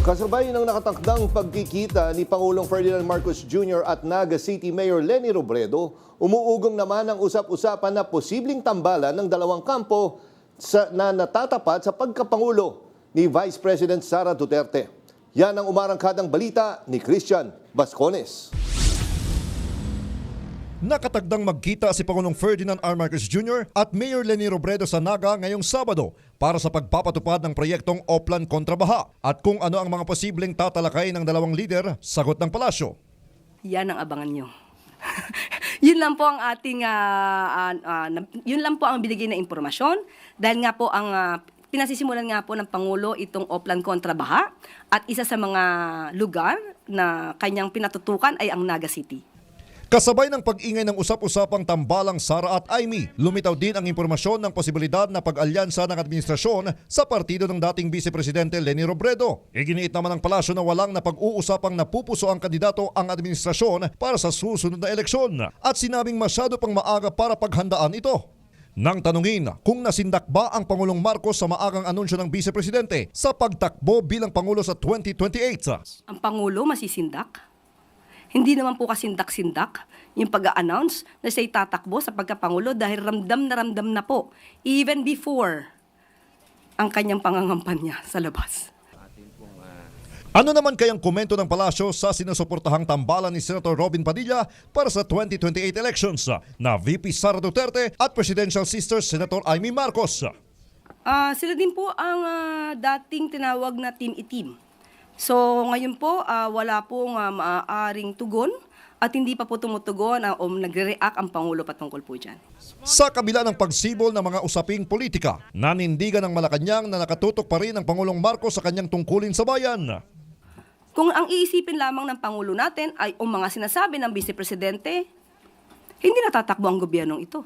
Kasabay ng nakatakdang pagkikita ni Pangulong Ferdinand Marcos Jr. at Naga City Mayor Leni Robredo, umuugong naman ang usap-usapan na posibleng tambalan ng dalawang kampo na natatapat sa pagkapangulo ni Vice President Sara Duterte. Yan ang umarangkadang balita ni Christian Bascones. Nakatagdang magkita si Pangulong Ferdinand R. Marcos Jr. at Mayor Leni Robredo sa Naga ngayong Sabado para sa pagpapatupad ng proyektong Oplan kontra baha at kung ano ang mga posibleng tatalakay ng dalawang lider, sagot ng palasyo. Yan ang abangan nyo. Yun lang po ang ating, yun lang po ang binigay na impormasyon dahil nga po ang pinasisimulan nga po ng Pangulo itong Oplan kontra baha at isa sa mga lugar na kanyang pinatutukan ay ang Naga City. Kasabay ng pag-ingay ng usap-usapang tambalang Sara at Amy, lumitaw din ang impormasyon ng posibilidad na pag-alyansa ng administrasyon sa partido ng dating Vice Presidente Leni Robredo. Iginiit naman ng palasyo na walang napag-uusapang napupuso ang kandidato ang administrasyon para sa susunod na eleksyon at sinabing masyado pang maaga para paghandaan ito. Nang tanungin kung nasindak ba ang Pangulong Marcos sa maagang anunsyo ng Vice Presidente sa pagtakbo bilang Pangulo sa 2028. Ang Pangulo masisindak? Hindi naman po kasindak-sindak yung pag-a-announce na siya'y tatakbo sa pagkapangulo dahil ramdam na po even before ang kanyang pangangampanya sa labas. Ano naman kayang komento ng palasyo sa sinusuportahang tambalan ni Senator Robin Padilla para sa 2028 elections na VP Sara Duterte at Presidential Sister Senator Amy Marcos? Sila din po ang dating tinawag na team-i-team. So ngayon po, wala pong maaaring tugon at hindi pa po tumutugon o nagre-react ang Pangulo patungkol po dyan. Sa kabila ng pagsibol ng mga usaping politika, nanindigan ng Malacanang na nakatutok pa rin ang Pangulong Marcos sa kanyang tungkulin sa bayan. Kung ang iisipin lamang ng Pangulo natin ay ang mga sinasabi ng Vice Presidente, hindi natatakbo ang gobyernong ito.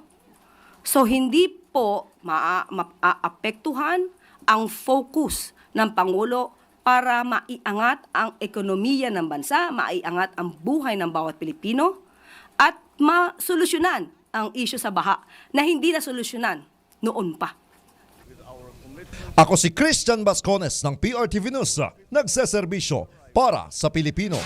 So hindi po maapektuhan ang focus ng Pangulo para maiangat ang ekonomiya ng bansa, maiangat ang buhay ng bawat Pilipino, at masolusyonan ang isyu sa baha na hindi nasolusyonan noon pa. Ako si Christian Bascones ng PRTV News, nagseserbisyo para sa Pilipino.